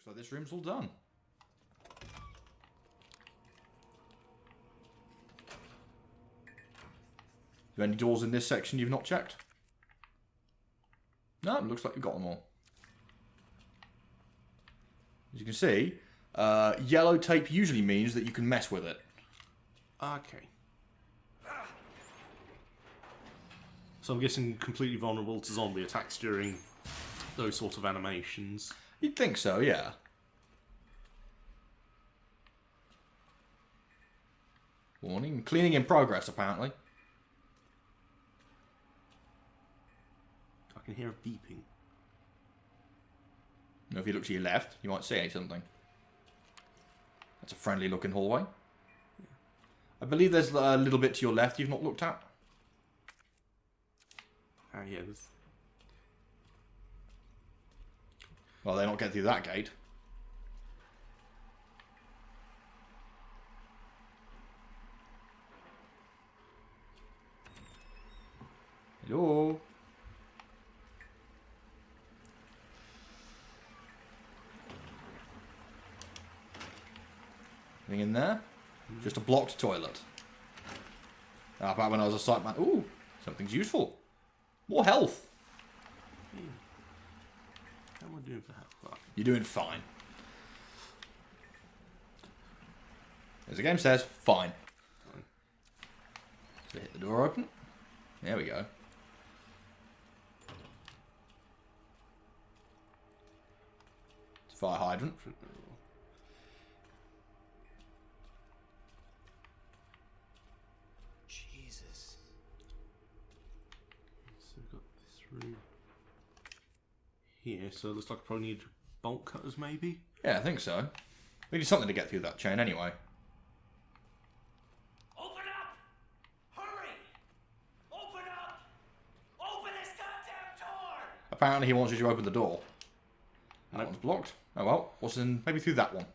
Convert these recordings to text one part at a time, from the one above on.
Looks like this room's all done. Are there any doors in this section you've not checked? No, it looks like you've got them all. As you can see, yellow tape usually means that you can mess with it. Okay. So I'm guessing completely vulnerable to zombie attacks during those sort of animations. You'd think so, yeah. Warning, cleaning in progress, apparently. I can hear a beeping. Now, if you look to your left, you might see something. That's a friendly looking hallway. Yeah. I believe there's a little bit to your left you've not looked at. Ah, yeah. Well, they're not getting through that gate. Hello? Anything in there? Just a blocked toilet. Ah, back when I was a site man. Ooh, something's useful. More health. How am I doing for health? Oh. You're doing fine. As the game says, fine. So hit the door open. There we go. It's a fire hydrant. Jesus. So we've got this room here, so it looks like I probably need bolt cutters maybe? Yeah, I think so. We need something to get through that chain anyway. Open up! Hurry! Open up! Open this goddamn door! Apparently he wants you to open the door. And that one's blocked. Oh well, what's in... maybe through that one.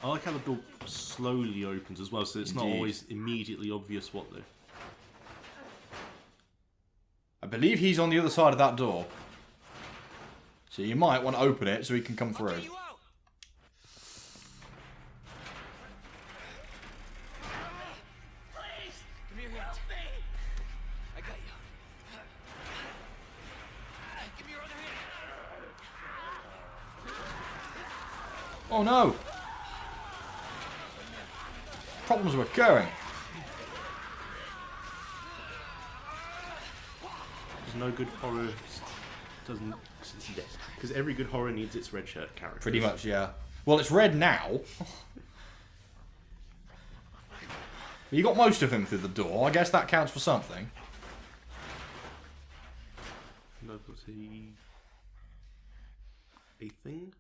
I like how the door slowly opens as well, so it's not Indeed. always immediately obvious what the... I believe he's on the other side of that door. So you might want to open it so he can come through. You out! Please! Give me your hand. Help me! I got you. Give me your other hand. Oh no! Problems are occurring. There's no good horror... doesn't... Because every good horror needs its red shirt character. Pretty much, yeah. Well, it's red now. You got most of him through the door. I guess that counts for something. Novelty... A thing?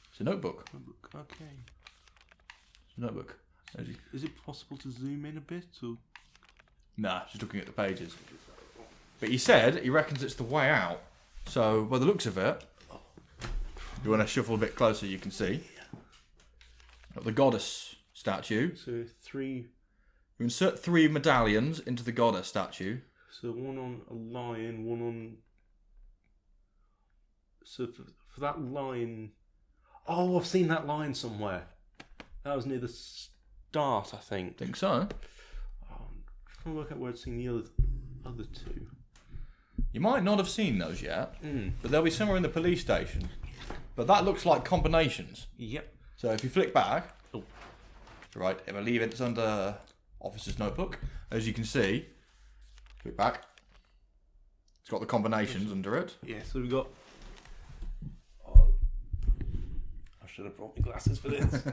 It's a notebook. Notebook, okay. It's a notebook. Is it possible to zoom in a bit, or...? Nah, just looking at the pages. But he said he reckons it's the way out. So, by the looks of it, you want to shuffle a bit closer, you can see. Got the goddess statue. So 3... You insert 3 medallions into the goddess statue. So one on a lion, one on... So for that lion... Oh, I've seen that lion somewhere. That was near the start, I think. Think so. Oh, I'm trying to work out where I've seen the other two. You might not have seen those yet, but they'll be somewhere in the police station. But that looks like combinations. Yep. So if you flick back, Oh. right, I believe it's under Officer's Notebook. As you can see, flick back. It's got the combinations under it. Yeah, so we've got... Oh, I should have brought my glasses for this.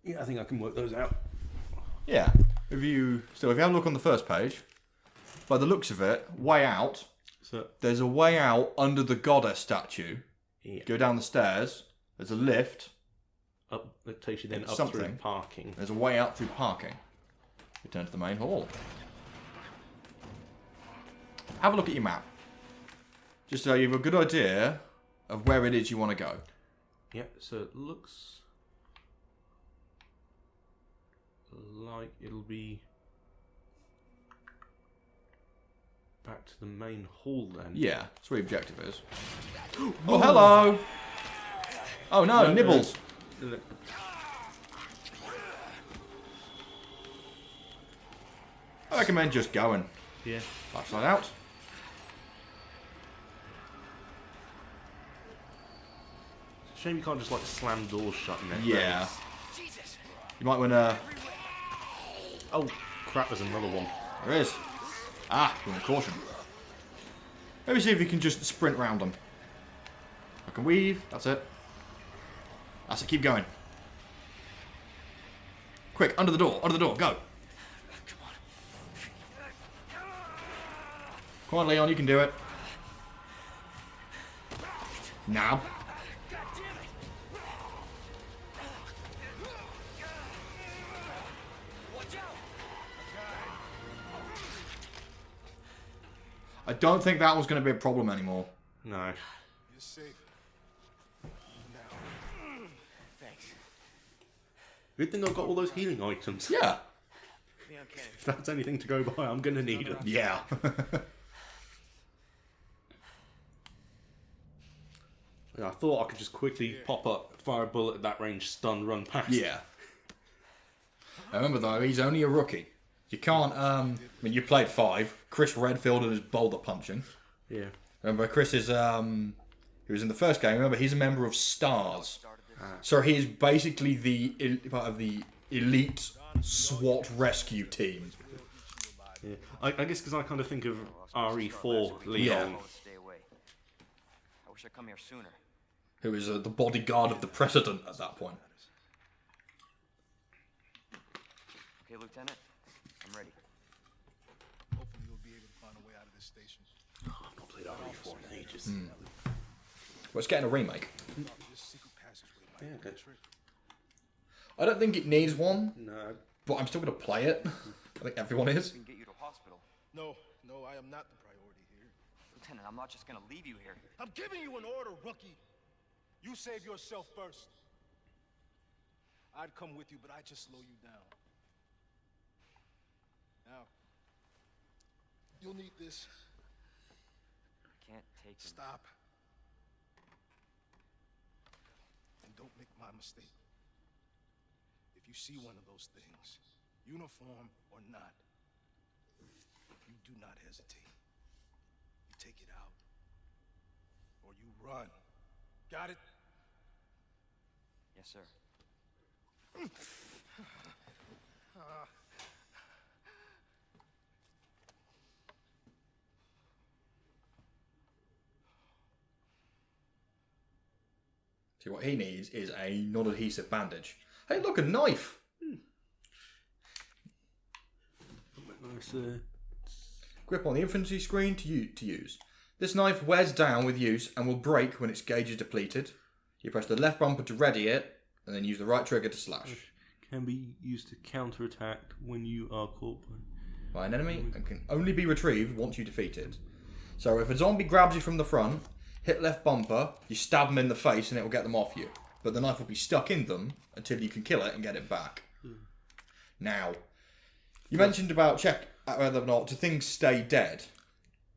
Yeah, I think I can work those out. Yeah. If you have a look on the first page, by the looks of it, way out. So There's a way out under the goddess statue. yeah, Go down the stairs. There's a lift. up. That takes you then It's up something. through parking. There's a way out through parking. Return to the main hall. Have a look at your map. Just so you have a good idea of where it is you want to go. Yeah, so it looks like it'll be back to the main hall then. Yeah, that's where the objective is. Oh, hello! Oh no, No, Nibbles! no. I recommend just going. Yeah. Flashlight out. Shame you can't just like slam doors shut in their Yeah. face. Jesus. You might want to... Oh crap! There's another one. There is. Ah, you want caution. Maybe see if you can just sprint round them. I can weave. That's it. That's it. Keep going. Quick, under the door. Under the door. Go. Come on, Leon. You can do it. Now. I don't think that was going to be a problem anymore. No. You're safe. Thanks. Good thing I've got all those healing items. Yeah. Leon Kennedy. If that's anything to go by, I'm gonna need them. Yeah. Yeah, I thought I could just quickly pop up, fire a bullet at that range, stun, run past. Yeah. Remember though, he's only a rookie. You can't. I mean, you played 5. Chris Redfield and his boulder punching. Yeah. Remember, Chris is. He was in the first game. Remember, he's a member of STARS. So he is basically the part of the elite SWAT rescue team. Yeah. I guess because I kind of think of RE4 Leon. Yeah. Stay away. I wish I'd come here sooner. Who is the bodyguard of the president at that point. Okay, Lieutenant, I'm ready. Hopefully you'll be able to find a way out of this station. I've not played RE4 in ages. Well, it's getting a remake. This secret passageway might Yeah, be a okay. trick. I don't think it needs one, No. but I'm still going to play it. I think everyone is. We can get you to hospital. No, I am not the priority here. Lieutenant, I'm not just gonna leave you here. I'm giving you an order, rookie. You save yourself first. I'd come with you, but I just slow you down. Now, you'll need this. I can't take him. Stop. And don't make my mistake. If you see one of those things, uniform or not, you do not hesitate. You take it out. Or you run. Got it? Yes, sir. See, what he needs is a non-adhesive bandage. Hey, look, a knife! Nice. Grip on the infantry screen to use. This knife wears down with use and will break when its gauge is depleted. You press the left bumper to ready it, and then use the right trigger to slash. Can be used to counterattack when you are caught By an enemy and can only be retrieved once you defeat it. So if a zombie grabs you from the front, hit left bumper, you stab them in the face and it will get them off you. But the knife will be stuck in them until you can kill it and get it back. Now, you mentioned about check whether or not do things stay dead.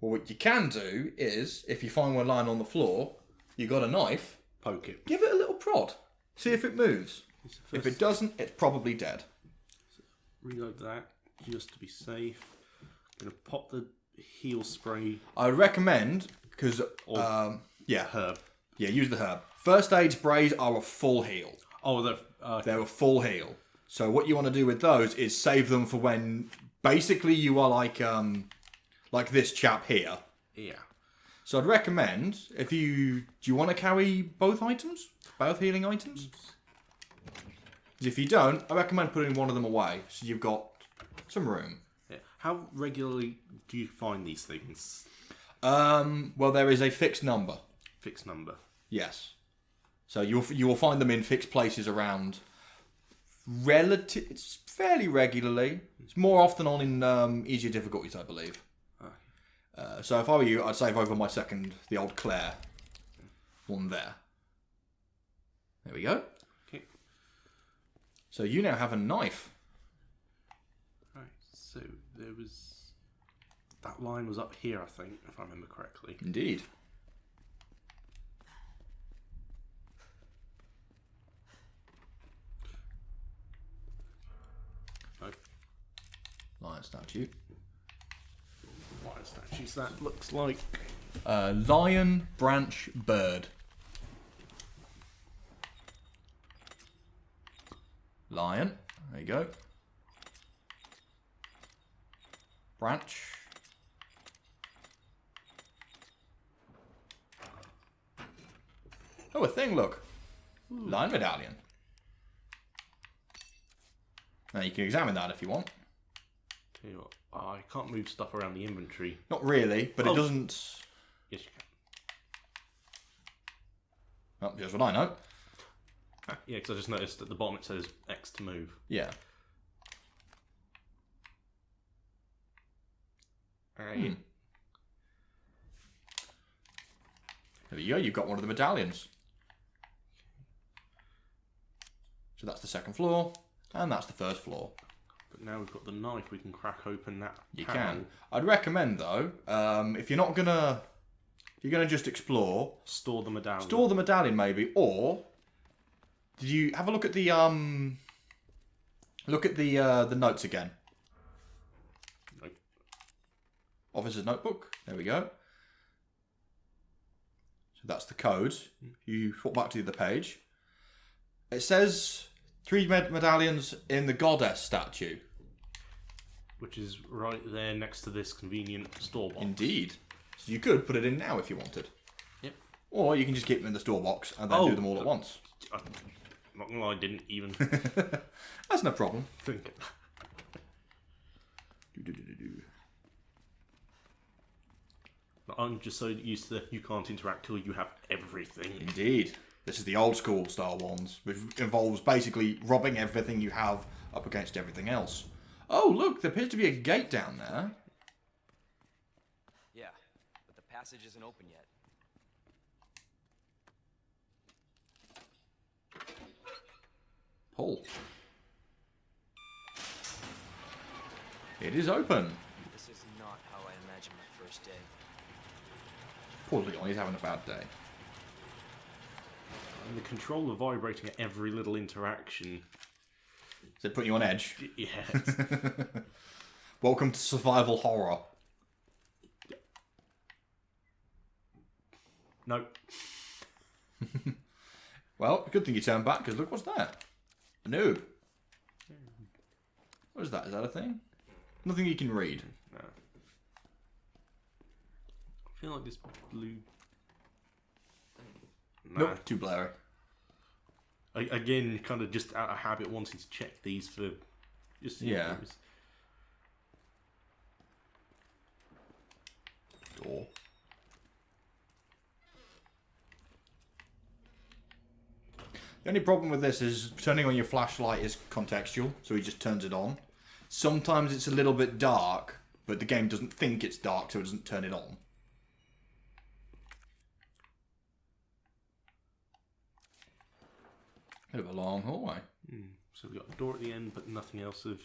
Well, what you can do is, if you find one lying on the floor, you got a knife, Poke it. give it a little prod. See if it moves. If it doesn't, it's probably dead. Reload that just to be safe. Gonna pop the heal spray. I would recommend, because, yeah, Herb. yeah, use the herb. First aid sprays are a full heal. Oh, the They're a full heal. So what you want to do with those is save them for when, basically, you are like this chap here. yeah. So I'd recommend, do you want to carry both items? Both healing items? 'Cause if you don't, I recommend putting one of them away, so you've got some room. Yeah. How regularly do you find these things? Well, there is a fixed number. Fixed number. Yes. So you will find them in fixed places around. It's fairly regularly. It's more often on in easier difficulties, I believe. So if I were you, I'd save over my second, the old Claire one there. There we go. Okay. So you now have a knife. Right. So there was That line was up here, I think, if I remember correctly. Indeed. No. Lion statue. Lion statues, that looks like. Lion, branch, bird. Lion. There you go. Branch. Oh, a thing, look. Lion medallion. Now you can examine that if you want. Tell you what, I can't move stuff around the inventory. Not really, but Oh. it doesn't... Yes, you can. Oh, here's what I know. Yeah, because I just noticed at the bottom it says X to move. Yeah. Right. There you go, you've got one of the medallions. So that's the second floor, and that's the first floor. But now we've got the knife, we can crack open that. You panel. can. I'd recommend though, if you're not gonna, if you're gonna just explore, Store the medallion. store the medallion maybe, or did you have a look at the notes again? Nope. Officer's notebook. There we go. So that's the code. You swap back to the other page. It says 3 medallions in the goddess statue. Which is right there next to this convenient store box. Indeed. So you could put it in now if you wanted. Yep. Or you can just keep them in the store box and then Oh, do them all at once. I'm not gonna lie, I didn't even That's no problem. think. I'm just so used to you can't interact till you have everything. Indeed. This is the old school Star ones, which involves basically robbing everything you have up against everything else. Oh, look, there appears to be a gate down there. Yeah, but the passage isn't open yet. Pull. It is open. This is not how I imagined my first day. Poor Leon, he's having a bad day. And the controller vibrating at every little interaction. Is it putting you on edge? Yes. Welcome to survival horror. No. Well, good thing you turned back, because look what's there. A noob. What is that? Is that a thing? Nothing you can read. No. I feel like this blue. Nah. Nope, too blurry. Again, kind of just out of habit, wanting to check these for just Yeah. use. Door. The only problem with this is turning on your flashlight is contextual, so he just turns it on. Sometimes it's a little bit dark, but the game doesn't think it's dark, so it doesn't turn it on. Bit of a long hallway. So we've got a door at the end, but nothing else of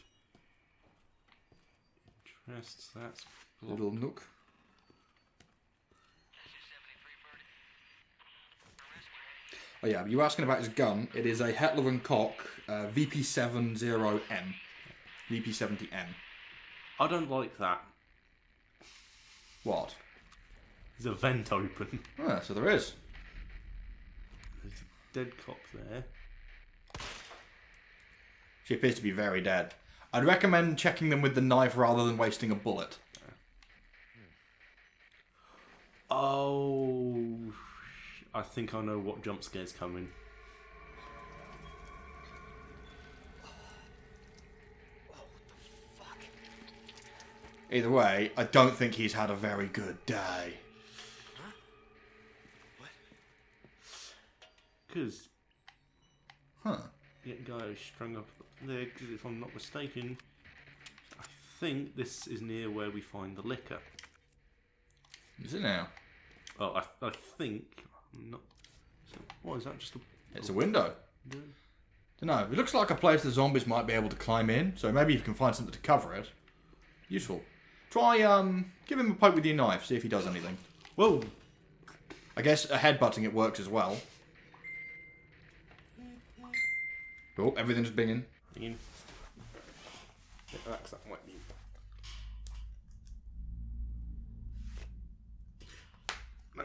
interest. That's Little nook. Oh yeah, you were asking about his gun. It is a Hetler & Koch VP70M. VP70M. I don't like that. What? There's a vent open. Ah, so there is. There's a dead cop there. She appears to be very dead. I'd recommend checking them with the knife rather than wasting a bullet. Oh, I think I know what jump scare's coming. Either way, I don't think he's had a very good day. Because Huh. that guy was strung up there, because if I'm not mistaken, I think this is near where we find the liquor. Is it now? Well, I think. I'm not. So, what is that? Just a. It's a window. No. Dunno. It looks like a place the zombies might be able to climb in, so maybe if you can find something to cover it. Useful. Try, give him a poke with your knife, see if he does anything. Whoa! I guess a headbutting it works as well. Oh, everything's binging. Ian. That's that might be. No.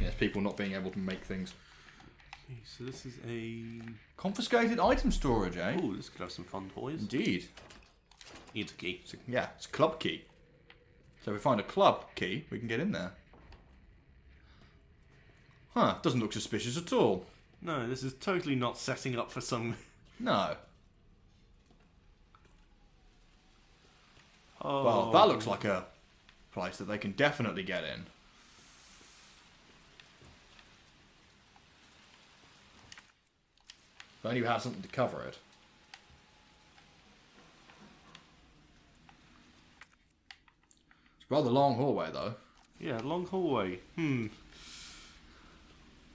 Yes, people not being able to make things. Okay, so this is a. Confiscated item storage, eh? Oh, this could have some fun toys. Indeed. Needs a key. Yeah, it's a club key. So if we find a club key, we can get in there. Huh, doesn't look suspicious at all. No, this is totally not setting up for some. No. Oh. Well, that looks like a place that they can definitely get in. If only you had something to cover it. It's a rather long hallway, though. Yeah, long hallway.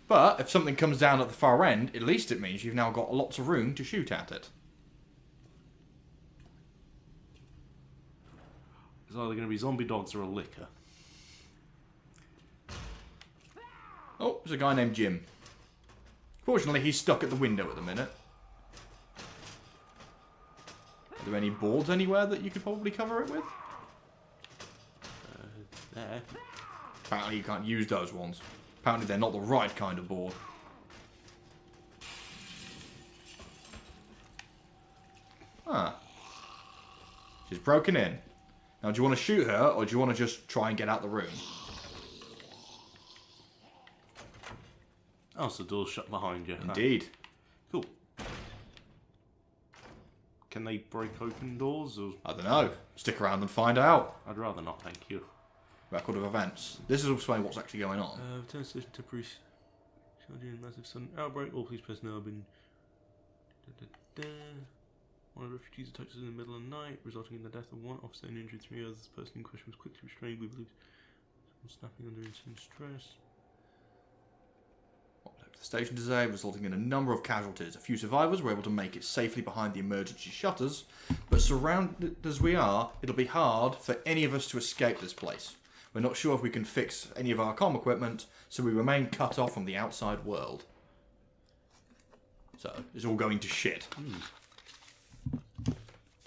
But if something comes down at the far end, at least it means you've now got lots of room to shoot at it. It's either going to be zombie dogs or a licker. Oh, there's a guy named Jim. Fortunately, he's stuck at the window at the minute. Are there any boards anywhere that you could probably cover it with? There. Apparently you can't use those ones. Apparently they're not the right kind of board. Ah. She's broken in. Now, do you want to shoot her, or do you want to just try and get out the room? Oh, so the door's shut behind you. Indeed. Cool. Can they break open doors? Or... I don't know. Stick around and find out. I'd rather not, thank you. Record of events. This is explaining what's actually going on. Return station to Bruce. During massive sudden outbreak, all police personnel have been. One of the refugees attacked us in the middle of the night, resulting in the death of one officer and injury 3 others. The person in question was quickly restrained. We believe someone snapping under intense stress. The station today, resulting in a number of casualties. A few survivors were able to make it safely behind the emergency shutters, but surrounded as we are, it'll be hard for any of us to escape this place. We're not sure if we can fix any of our comm equipment, so we remain cut off from the outside world. So, it's all going to shit.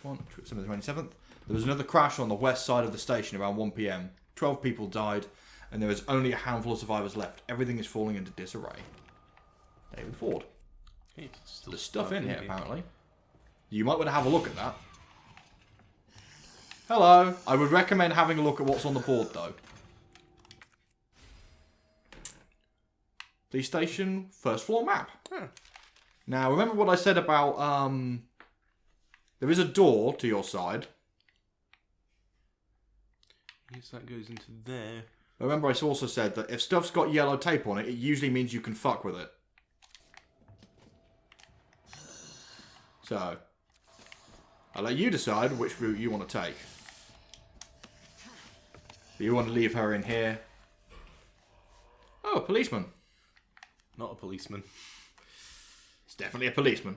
27th. There was another crash on the west side of the station around 1 PM. 12 people died, and there is only a handful of survivors left. Everything is falling into disarray. David Ford. Hey, it's still There's stuff in here, here. apparently. You might want to have a look at that. Hello. I would recommend having a look at what's on the board, though. The station first floor map. Now, remember what I said about, there is a door to your side. Yes, that goes into there. Remember I also said that if stuff's got yellow tape on it, it usually means you can fuck with it. So, I'll let you decide which route you want to take. Do you want to leave her in here? Oh, a policeman. Not a policeman. It's definitely a policeman.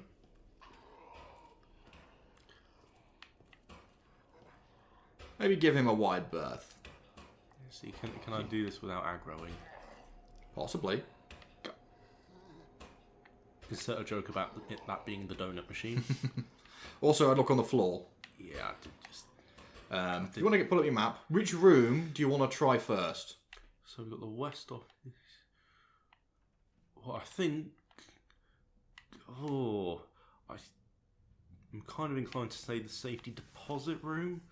Maybe give him a wide berth. See, can I do this without aggroing? Possibly. Insert a joke about that being the donut machine. Also, I'd look on the floor. Yeah, I did just. If you want to pull up your map, which room do you want to try first? So we've got the west office. Well, I think. Oh, I'm kind of inclined to say the safety deposit room.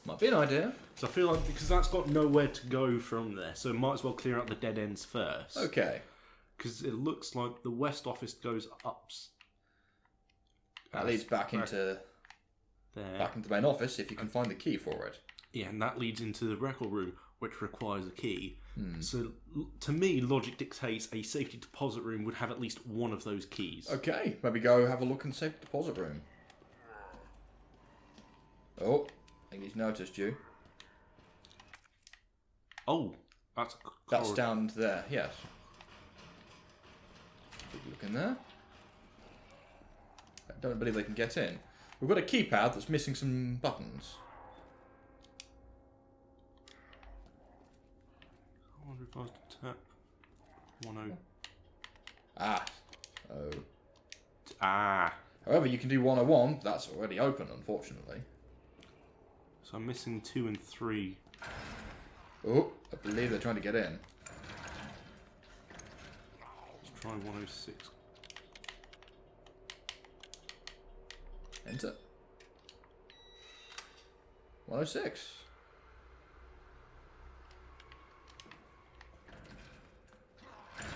Might be an idea. So I feel like because that's got nowhere to go from there, so might as well clear out the dead ends first. Okay. Because it looks like the west office goes up. That leads back into there. the main office if you can find the key for it. Yeah, and that leads into the record room, which requires a key. So to me, logic dictates a safety deposit room would have at least one of those keys. Okay, maybe go have a look in the safe deposit room. Oh, I think he's noticed you. Oh, that's That's corridor. down there, yes. Take a look in there. I don't believe they can get in. We've got a keypad that's missing some buttons. if I was to tap 10. Ah. Oh. Ah. However, you can do 101. That's already open, unfortunately. So I'm missing 2 and 3. Oh, I believe they're trying to get in. Let's try 106. Enter. 106.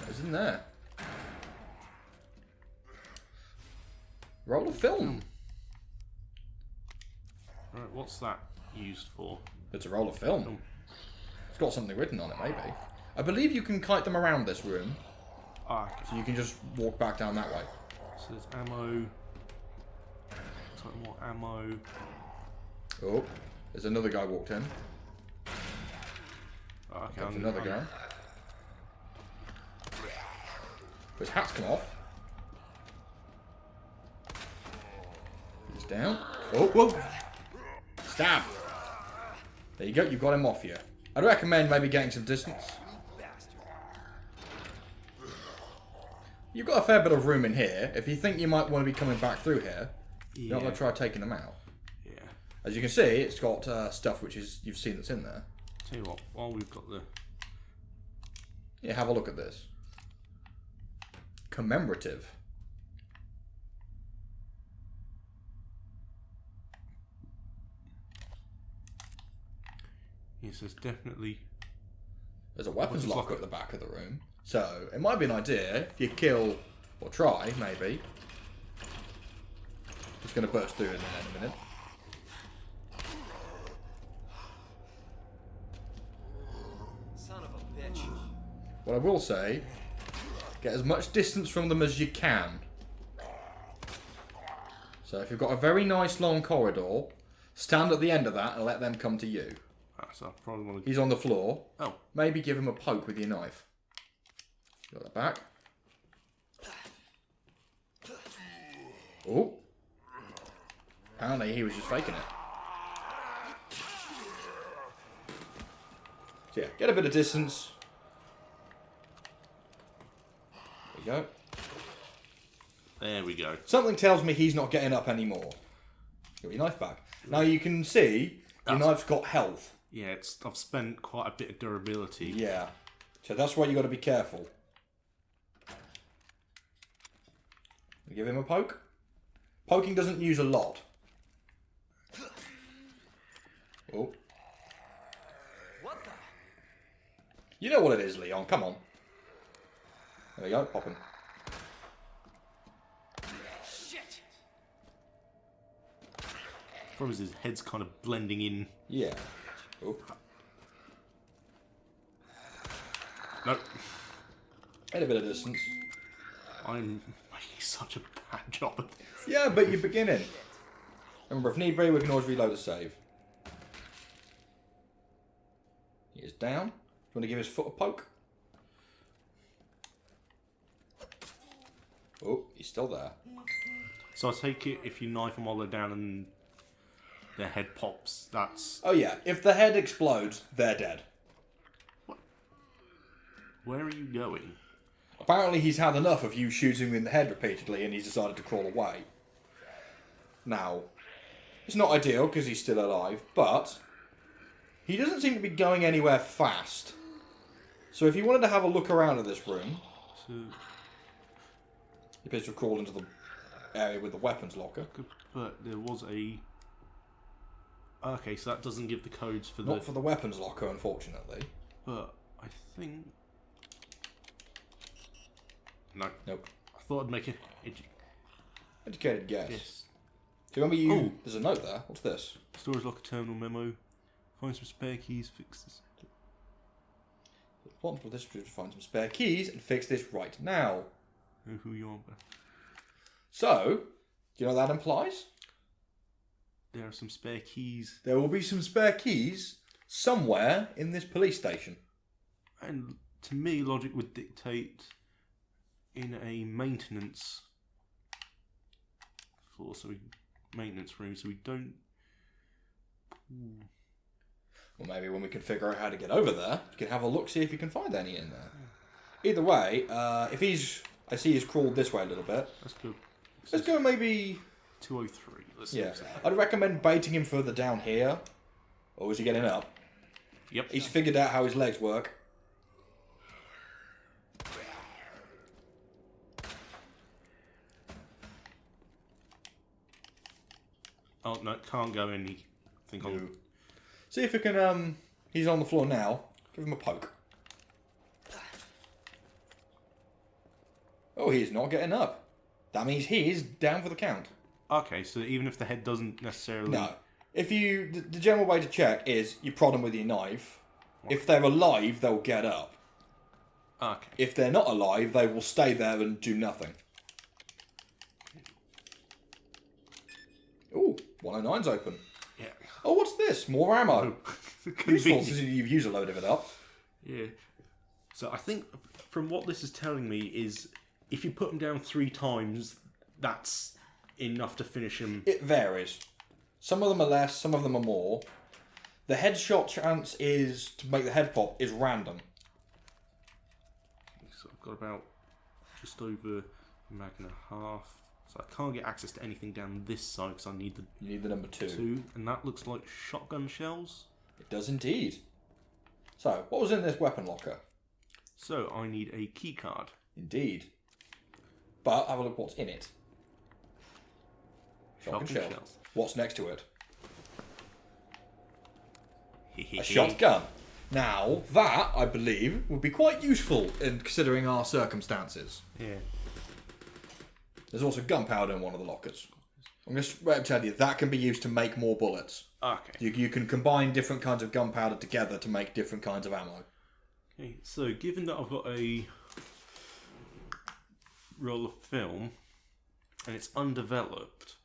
What's in there? Roll of film. Right, what's that used for? It's a roll of film. It's got something written on it, maybe. I believe you can kite them around this room, Ah, okay. so you can just walk back down that way. So there's ammo. Something more ammo. Oh, there's another guy walked in. Oh, okay, Comes another guy. His hat's come off. He's down. Oh, whoa! Stab! There you go, you've got him off you. I'd recommend maybe getting some distance. You've got a fair bit of room in here. If you think you might want to be coming back through here, you don't want to try taking them out. Yeah. As you can see, it's got stuff which is you've seen that's in there. Tell you what, while we've got the... Yeah, have a look at this. Commemorative. Yes, there's definitely... There's a weapons Weapons locker locker. at the back of the room. So, it might be an idea if you kill, or try, maybe. Just going to burst through in a minute. Son of a bitch. What I will say, get as much distance from them as you can. So if you've got a very nice long corridor, stand at the end of that and let them come to you. Ah, so I probably want to... He's on the floor. Oh. Maybe give him a poke with your knife. Got that back. Oh. Apparently he was just faking it. So yeah, get a bit of distance. There you go. There we go. Something tells me he's not getting up anymore. Got your knife back. Now you can see your knife's got health. Yeah, I've spent quite a bit of durability. Yeah. So that's why you got to be careful. Give him a poke. Poking doesn't use a lot. Oh. What the? You know what it is, Leon. Come on. There you go. Pop him. Shit! Problem is his head's kind of blending in. Yeah. Oh. Nope. Get a bit of distance. I'm making such a bad job of this. Yeah, but you're beginning. Remember, if need be, we can always reload a save. He is down. Do you want to give his foot a poke? Oh, he's still there. So I take it if you knife them while they're down and their head pops, that's... Oh yeah, if the head explodes, they're dead. Where are you going? Apparently he's had enough of you shooting him in the head repeatedly and he's decided to crawl away. Now, it's not ideal because he's still alive, but he doesn't seem to be going anywhere fast. So if you wanted to have a look around at this room, So, he appears to have crawled into the area with the weapons locker. but there was a... Okay, so that doesn't give the codes for the... Not for the weapons locker, unfortunately. But I think... No. Nope. I thought I'd make it... Educated guess. Yes. Do you remember you... Oh. There's a note there. What's this? Storage locker terminal memo. Find some spare keys, fix this. Want for this to find some spare keys and fix this right now. Know who you are, but So, do you know what that implies? there are some spare keys. There will be some spare keys somewhere in this police station. And to me, logic would dictate in a maintenance floor, so maintenance room, so we don't... Well, maybe when we can figure out how to get over there, you can have a look, see if you can find any in there. Either way, if he's... I see he's crawled this way a little bit. Let's go. Let's go maybe... 203. Let's see Yeah. what's there. I'd recommend baiting him further down here. Or is he getting up? Yep. He's figured out how his legs work. Oh, no, can't go any. I think No. See if we can, he's on the floor now. Give him a poke. Oh, he's not getting up. That means he is down for the count. Okay, so even if the head doesn't necessarily... No. If you... The general way to check is you prod them with your knife. If they're alive, they'll get up. Okay. If they're not alive, they will stay there and do nothing. Ooh, 109's open. Yeah. Oh, what's this? More ammo. Useful, Convenient. since you've used a load of it up. Yeah. So I think from what this is telling me is if you put them down 3 times, that's enough to finish them. It varies. Some of them are less, some of them are more. The headshot chance is, to make the head pop, is random. So I've got about just over a mag and a half. So I can't get access to anything down this side because I need the You need the number 2. 2. And that looks like shotgun shells. It does indeed. So, what was in this weapon locker? So I need a key card. Indeed. But have a look what's in it. Shotgun shells. What's next to it? A shotgun. Now, that, I believe, would be quite useful in considering our circumstances. Yeah. There's also gunpowder in one of the lockers. I'm going to tell you, that can be used to make more bullets. Okay. You can combine different kinds of gunpowder together to make different kinds of ammo. Okay, so given that I've got a roll of film and it's undeveloped,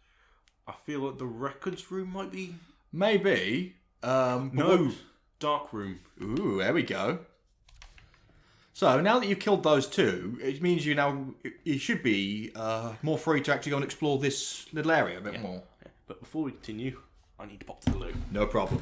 I feel like the records room might be... Maybe. But No! Dark room. Ooh, there we go. So now that you've killed those 2, it means you should be more free to actually go and explore this little area a bit more. Yeah, but before we continue, I need to pop to the loo. No problem.